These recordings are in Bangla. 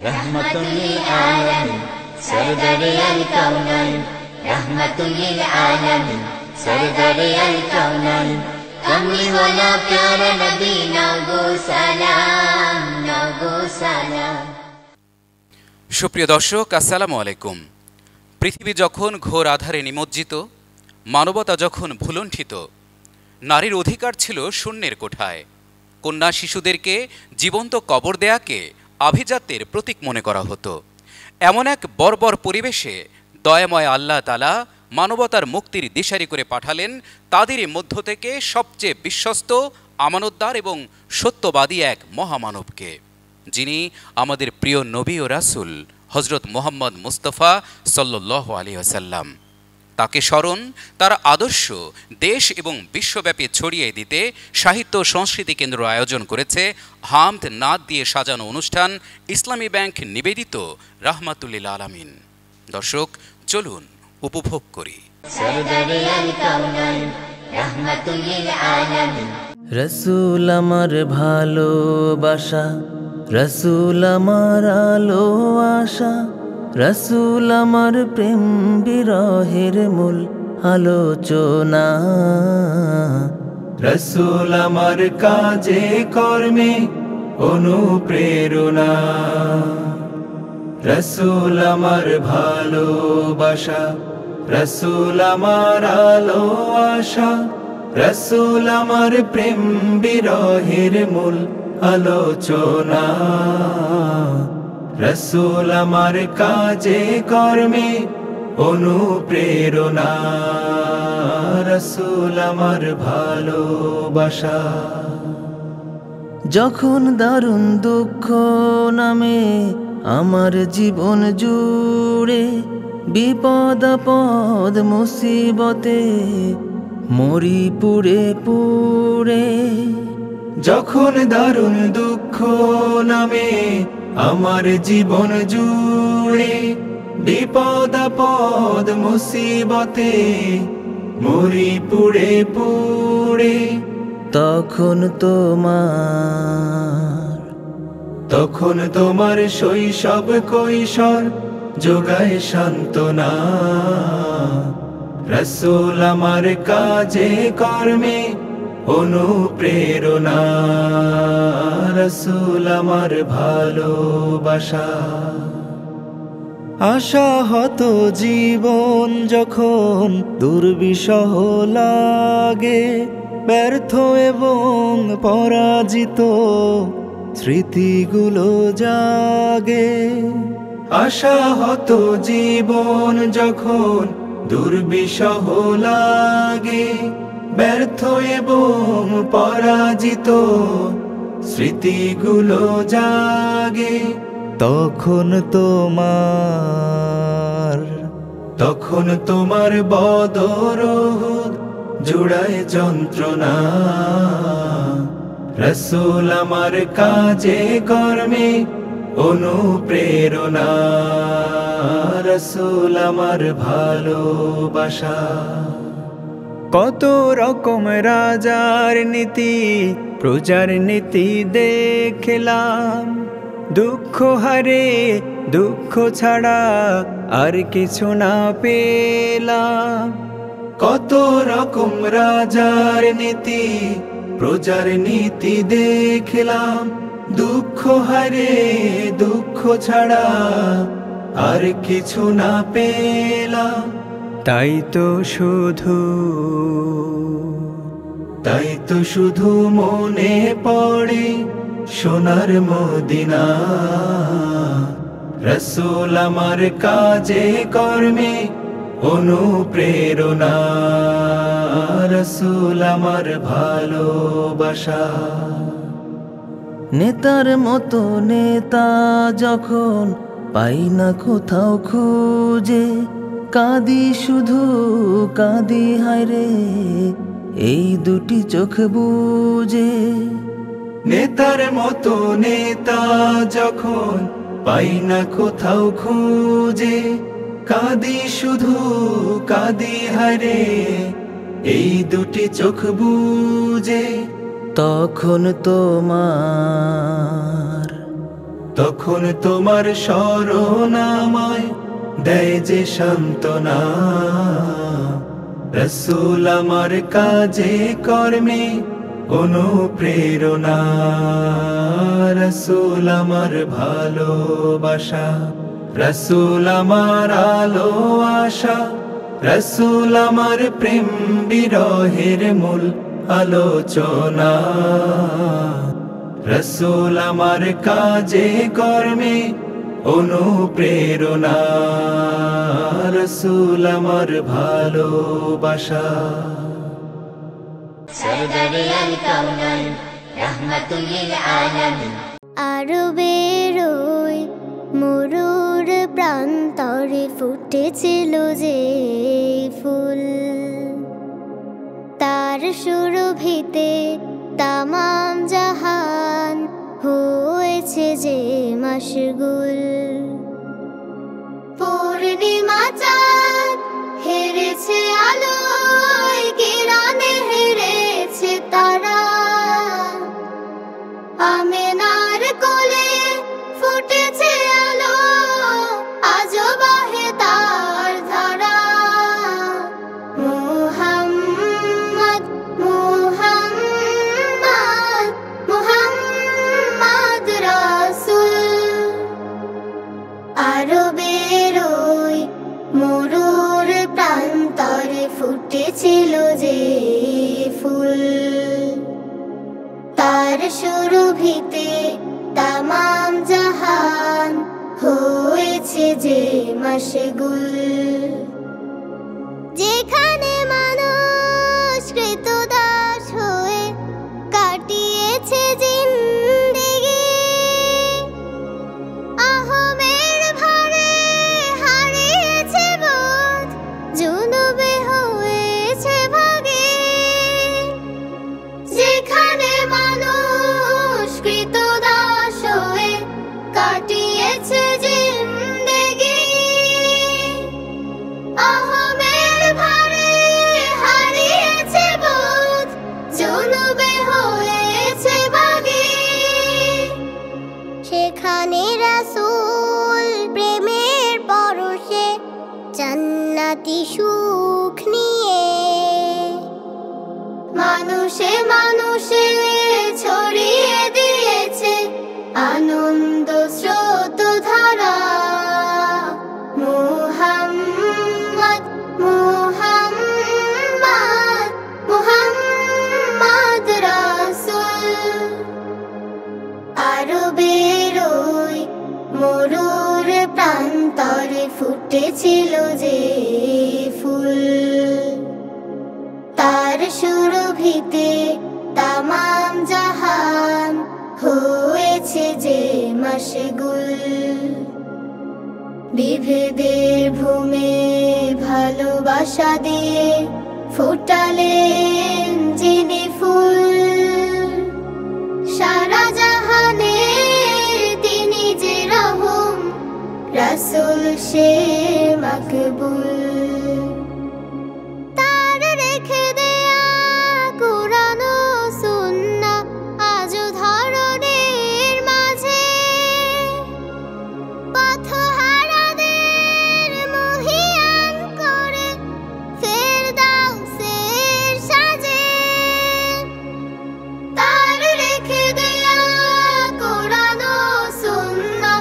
রহমাতুল লিল আলামিন সরদারে আল কাউনাইন রহমাতুল লিল আলামিন সরদারে আল কাউনাইন কমলি ওয়ালা প্যারা নবী নগো সালাম নগো সালাম। সুপ্রিয় দর্শক, আসসালামু আলাইকুম। পৃথিবী যখন ঘোর আধারে নিমজ্জিত, মানবতা যখন ভুলুণ্ঠিত, নারীর অধিকার ছিল শূন্যের কোঠায়। কন্যা শিশুদেরকে জীবন্ত কবর দেয়াকে আভিজাত্যের প্রতীক মনে করা হতো। এমন এক বর্বর পরিবেশে দয়াময় আল্লাহ তাআলা মানবতার মুক্তির দিশারি করে পাঠালেন তাদের মধ্য থেকে সবচেয়ে বিশ্বস্ত, আমানতদার এবং সত্যবাদী এক মহামানবকে, যিনি আমাদের প্রিয় নবী ও রাসূল হযরত মুহাম্মদ মুস্তাফা সাল্লাল্লাহু আলাইহি ওয়াসাল্লাম। তাকে স্মরণ, তার আদর্শ দেশ এবং বিশ্বব্যাপী ছড়িয়ে দিতে সাহিত্য সংস্কৃতি কেন্দ্র আয়োজন করেছে হামদ নাদ দিয়ে সাজানো অনুষ্ঠান ইসলামী ব্যাংক নিবেদিত রাহমাতুল লিল আলামিন। দর্শক, চলুন উপভোগ করি। রসুল আমার ভালোবাসা, রসুল আমার আলো আশা, রসুল আমার প্রেম বিরহের মূল আলোচনা। রসুল আমার কাজে কর্মে অনুপ্রেরণা, রসুল আমার ভালোবাসা, রসুল আমার আলো আশা, রসুল আমার প্রেম বিরহের মূল আলোচনা। রসুল আমার কাজে কর্মে অনুপ্রেরণা, রসুল আমার ভালোবাসা। যখন দারুণ দুঃখ নামে আমার জীবন জুড়ে, বিপদ আপদ মুসিবতে মরি পুড়ে পুড়ে। যখন দারুণ দুঃখ নামে আমার জীবন জুড়ে, বিপদ আপদ মুসিবতে মরি পুড়ে পুড়ে। তখন তোমার শৈশব কৈশোর যোগায় সান্ত্বনা। রসুল আমার কাজে কর্মে অনুপ্রেরণা, রসুল আমার ভালোবাসা। আশাহত জীবন যখন দুর্বিষহ লাগে, ব্যর্থ এবং পরাজিত স্মৃতিগুলো জাগে। আশাহত জীবন যখন দুর্বিষহ লাগে, ব্যর্থ এবং পরাজিত স্মৃতিগুলো জাগে। তখন তোমার বদর উহুদ জুড়ায় যন্ত্রণা। রসুল আমার কাজে কর্মে অনুপ্রেরণা, রসুল আমার ভালোবাসা। কত রকম রাজার নীতি প্রজার নীতি দেখলাম, দুঃখ হারে দুঃখ ছাড়া আর কিছু না পেলাম। কত রকম রাজার নীতি প্রজার নীতি দেখলাম, দুঃখ হারে দুঃখ ছাড়া আর কিছু না পেলাম। তাই তো শুধু মনে পড়ে সোনার মদিনা। রসুল আমার কাজে কর্মে অনুপ্রেরণা, রসুল আমার ভালোবাসা। নেতার মতো নেতা যখন পাই না কোথাও খুঁজে, কাঁদি শুধু কাঁদি হায়রে এই দুটি চোখ বুজে। নেতার মতো নেতা যখন পাই না কোথাও খুঁজে, কাঁদি শুধু কাঁদি হায়রে এই দুটি চোখ বুজে। তখন তখন তোমার স্মরণ আমায় দেয় যে সান্ত্বনা। রাসূল আমার কাজে কর্মে অনুপ্রেরণা, রাসূল আমার ভালোবাসা, রাসূল আমার আলো আশা, রাসূল আমার প্রেম বিরহের মূল আলোচনা। রাসূল আমার কাজে কর্মে অনুপ্রেরণা, রাসূল আমার ভালোবাসা। সরদারে আল কাউনাইন রাহমাতুল লিল আলামিন। আরবের ওই মরুর প্রান্তরে ফুটেছিল যে ফুল, তার সুরভিতে তামাম জাহান হয়েছে যে মশগুল। পূর্ণিমা চাঁদ হেরেছে আলোয়, কিরণে হেরেছে তারা। আমেনার কোলে ফুটেছে আলো, আজো বাহে তার ধারা। মুহাম্মদ মুহাম্মদ মুহাম্মদ রাসূল। আরবের ওই মরুর প্রান্তরে ফুটেছিল যে ফুল, তার সুরভিতে তামাম জাহান হয়েছে যে মশগুল। যেখানে মানুষ কৃতদাস হয়ে কাটিয়েছে জিন্দেগি, আহমের ভারে হারিয়েছে বোধ, জুনুবে হয়েছে ভাগে। যেখানে মানুষ কৃতদাস হয়ে কাটিয়েছে জিন্দেগি, আহমের ভারে হারিয়েছে বোধ, জুনুবে হয়েছে ভাগে। সেখানে রাসূল প্রেমের পরশে জান্নাতি সুখ নিয়ে মানুষে মানুষে ছড়িয়ে দিয়েছে আনন্দ স্রোত ধারা। মুহাম্মদ মুহাম্মদ মুহাম্মদ রাসূল। আরবের ওই মরুর প্রান্তরে ফুটেছিল যে ফুল, তার সুরভিতে তামাম জাহান হয়েছে যে মশগুল। বিভেদের ভূমে ভালোবাসা দিয়ে ফোটালেন যিনি ফুল, সারা জাহানে তিনি যে রহম, রাসূল সে মাকবুল। তার রেখে দেয়া কুরআন ও সুন্নাহ আজও ধরনের মাঝে পথহারাদের মহিয়ান করে ফেরদাউসের সাজে। তার রেখে দেয়া কুরআন ও সুন্নাহ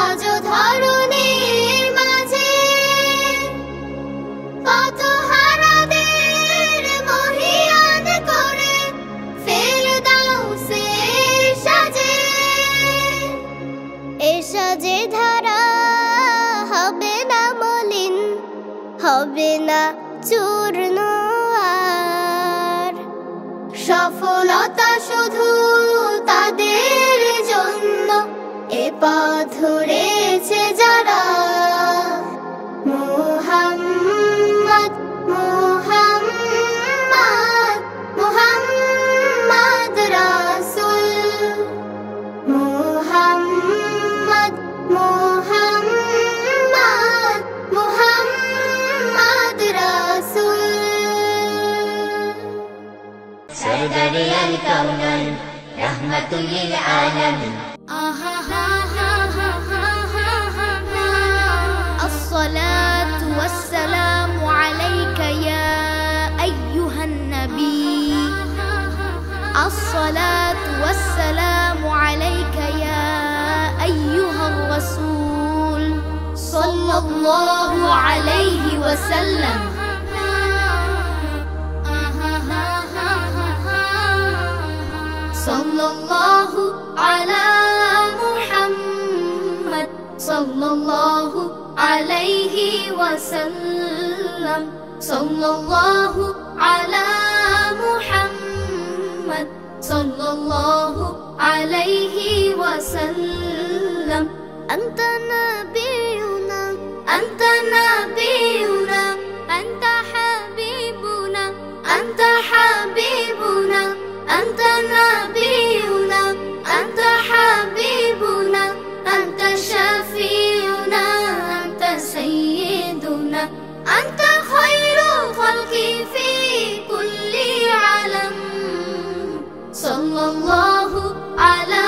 আজও ধরনের মাঝে পথহারাদের মহিয়ান করে ফেরদাউসের সাজে। এ সাজে ধারা হবে না মলিন, হবে না চূর্ণ আর। সফলতা শুধু তাদের জন্য এ পথ ধরেছে যারা। মুহাম্মদ মুহাম্মদ মুহাম্মদ রাসূল। মুহাম্মদ মুহাম্মদ মুহাম্মদ রাসূল। সরদারে আল কাউনাইন রাহমাতুল লিল আলামিন। আহা হা হা الله عليه وسلم صلى الله على محمد صلى الله عليه وسلم صلى الله على محمد صلى الله عليه وسلم أنت نبينا أنت نبينا أنت حبيبنا أنت حبيبنا أنت نبينا أنت حبيبنا أنت شفيعنا أنت سيدنا أنت خير الخلق في كل عالم صلى الله على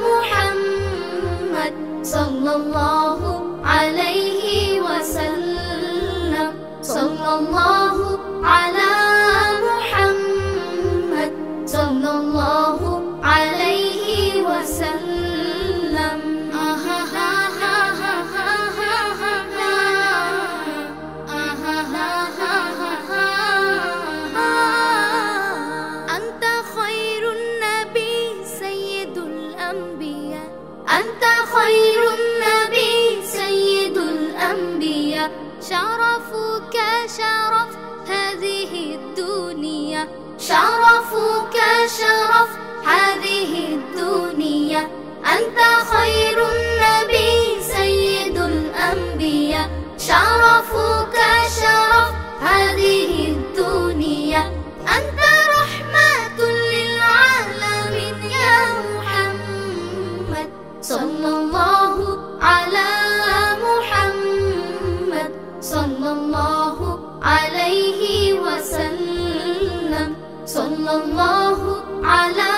محمد صلى الله عليه وسلم صلى الله على محمد صلى الله عليه وسلم أنت خير النبي سيد الأنبياء أنت خير النبي سيد الأنبياء شرفك شرف هذه الدنيا شرفك شرف هذه الدنيا أنت خير النبي سيد الأنبياء شرفك شرف هذه الدنيا أنت رحمة للعالمين يا محمد صلى الله على محمد صلى الله عليه وسلم صلى الله على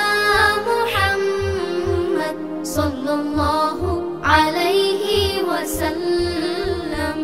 محمد صلى الله عليه وسلم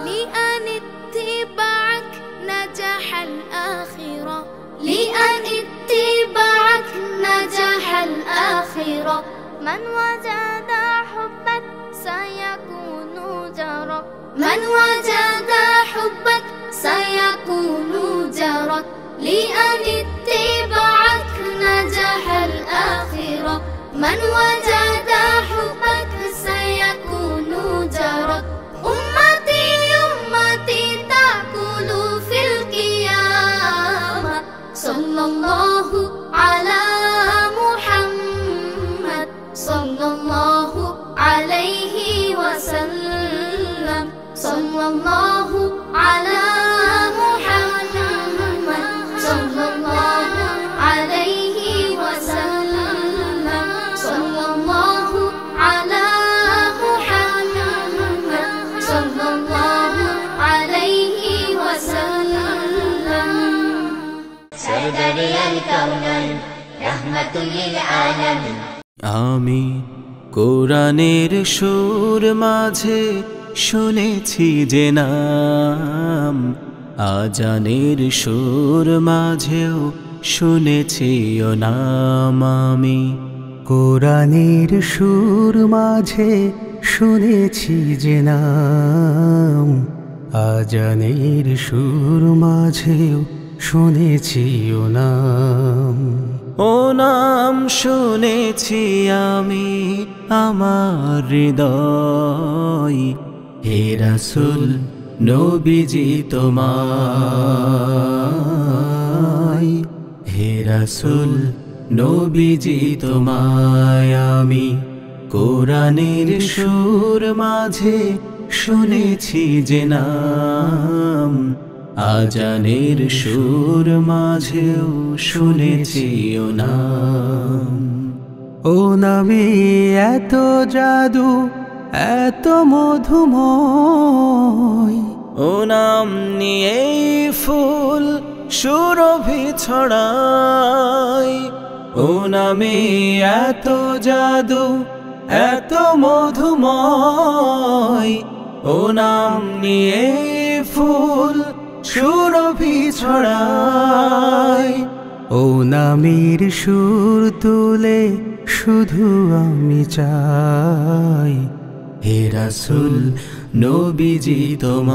لأن اتباعك نجح الآخرة لأن اتباعك نجح الآخرة من وجد حبك سيكون جارك من وجد حبك سيكون جارك لأن اتباعك نجح الآخرة من وجد حبك سيكون جارك أمتي أمتي تأكل في القيامة صلى الله على محمد صلى الله عليه وسلم صلى الله على محمد صلى الله عليه وسلم صلى الله على محمد صلى الله عليه وسلم سردري الكونين رحمة للعالمين আমি কোরআনের সুর মাঝে শুনেছি যে নাম আজানের সুর মাঝেও শুনেছি ও নাম আমি কোরআনের সুর মাঝে শুনেছি যে নাম আজানের সুর মাঝেও শুনেছি ও নাম ও নাম শুনেছি আমি আমার হৃদয় হে রাসূল নবীজি তোমায় হে রাসূল নবীজি তোমায় আমি কোরআনের সুর মাঝে শুনেছি যে নাম আজানের সুর মাঝেও শুনেছি ও নাম ও নামে এত জাদু এত মধুময় ও নাম নিয়ে ফুল সুরভি ছড়ায় ও নামে এত জাদু এত মধুময় ও নাম নিয়ে ফুল সুরভি ছড়াই। ও নামের সুর তুলে শুধু আমি চাই, হে রাসূল নবীজি তোমায়,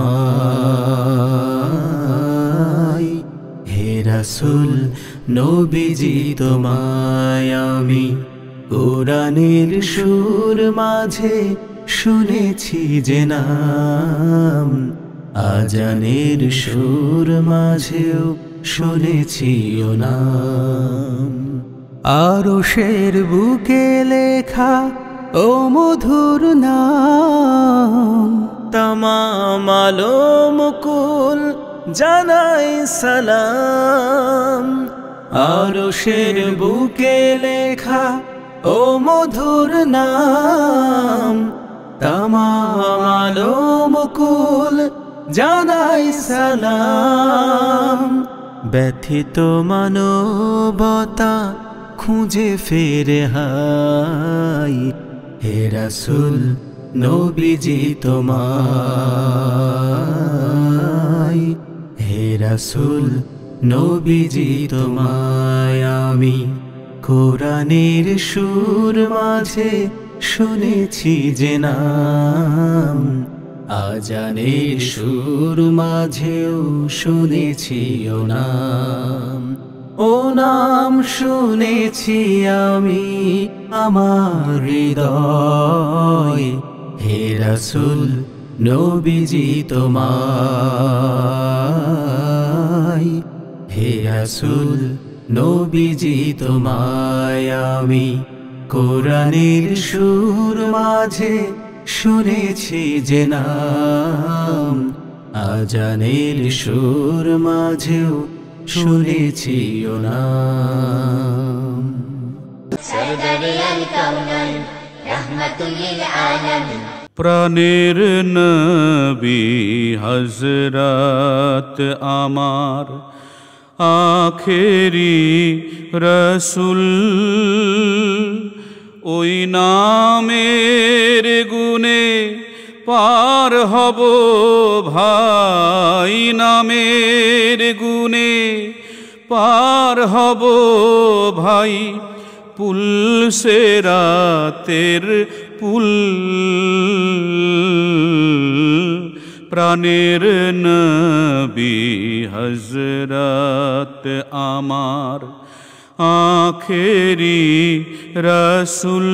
হে রাসূল নবীজি তোমায় আমি কোরআনের সুর মাঝে শুনেছি যে নাম, আজানের সুর মাঝেও শুনেছি ও নাম। আরশের বুকে লেখা ও মধুর নাম, তামাম আলম কুল জানাই সালাম। আরশের বুকে লেখা ও মধুর নাম, তামাম আলম কুল জানাই সালাম। ব্যথিত মানবতা খুঁজে ফেরে হাই, হে রাসূল নবীজি তোমায়, হে রাসূল নবীজি তোমায় আমি কোরআনের সুর মাঝে শুনেছি যে নাম, আজানের সুর মাঝেও শুনেছি ও নাম। ও নাম শুনেছি আমি আমার হৃদয়, হে রাসূল নবীজি তোমায়, হে রাসূল নবীজি তোমায় আমি কোরআনের সুর মাঝে শুনেছি যে নাম, আজানের সুর মাঝেও শুনেছি ও নাম। সরদারে আল কাউনাইন রাহমাতুল লিল আলামিন। প্রাণের নবী হযরত আমার আখেরি রসুল, ওই নামের গুণে পার হব ভাই, নামের গুণে পার হব ভাই। পুলসেরাতের পুল, প্রাণের নবী হযরত আমার আখেরি রসুল।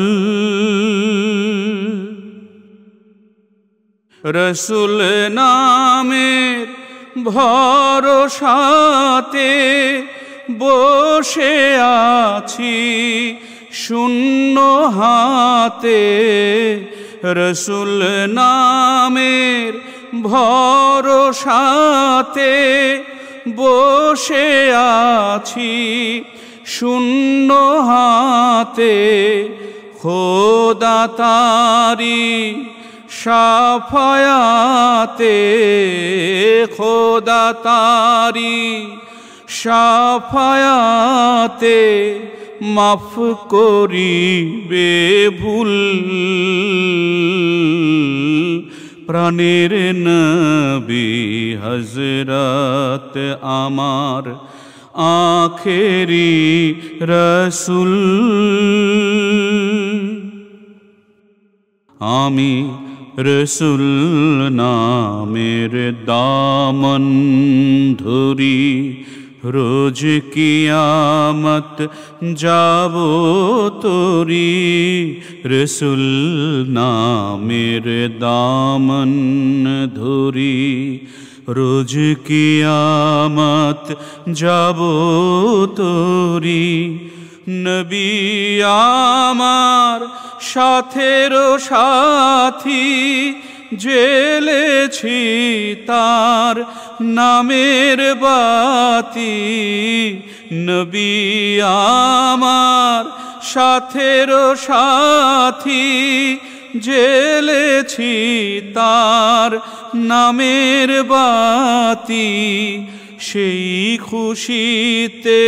রসুল নামের ভরসাতে বসে আছি শূন্য হাতে, রসুল নামের ভরসাতে বসে আছি শূন্য হাতে। খোদা তারি শাফায়াতে, খোদা তারি শাফায়াতে মাফ করিবে ভুল। প্রাণের নবী হযরত আমার আখেরি রসুল। আমি রসুল নামের দামন ধরি, রোজ কিয়ামত যাব তোরি। রসুল নামের দামন ধরি, রোজ কিয়ামত যাব তোরি। নবী আমার সাথের সাথী, জ্বেলেছি তার নামের বাতি। নবী আমার সাথের সাথী, জ্বেলেছি তার নামের বাতি। সেই খুশিতে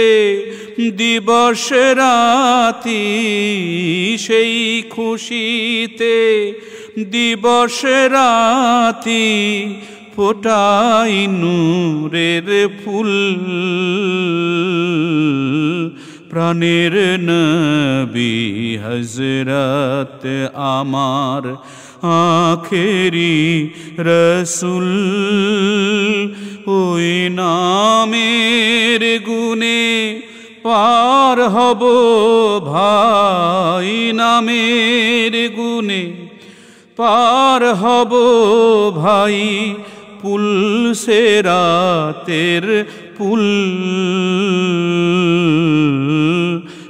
দিবস রাতি, সেই খুশিতে দিবস রাতি। ফোটাই নূরের ফুল প্রাণের নবী হযরত আমার আখেরি রসুল ওই নামের গুণে পার হব ভাই নামের গুণে পার হব ভাই পুল সেরাতের পুল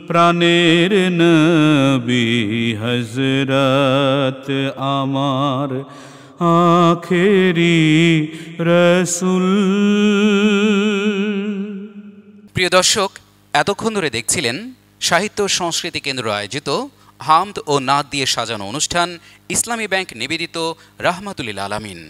প্রাণের নবী হযরত আমার আখেরি রসুল। প্রিয় দর্শক, এতক্ষণ ধরে দেখছিলেন সাহিত্য সংস্কৃতি কেন্দ্র আয়োজিত হামদ ও নাত দিয়ে সাজানো অনুষ্ঠান ইসলামী ব্যাংক নিবেদিত রাহমাতুল আলামিন।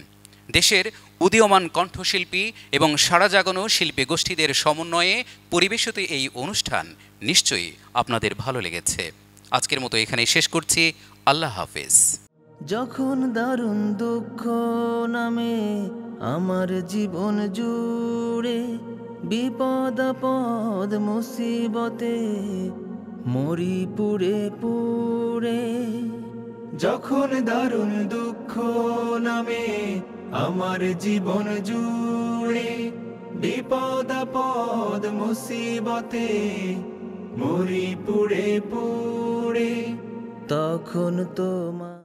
দেশের উদীয়মান কণ্ঠশিল্পী এবং সাড়া জাগানো শিল্পী গোষ্ঠীদের সমন্বয়ে পরিবেশিত এই অনুষ্ঠান নিশ্চয়ই আপনাদের ভালো লেগেছে। আজকের মতো এখানেই শেষ করছি। আল্লাহ হাফেজ। যখন দারুণ দুঃখ নামে আমার জীবন জুড়ে, বিপদ আপদ মুসিবতে মরি পুড়ে পুড়ে। যখন দারুণ দুঃখ নামে আমার জীবন জুড়ে, বিপদ আপদ মুসিবতে মরি পুড়ে পুড়ে। তখন তোমার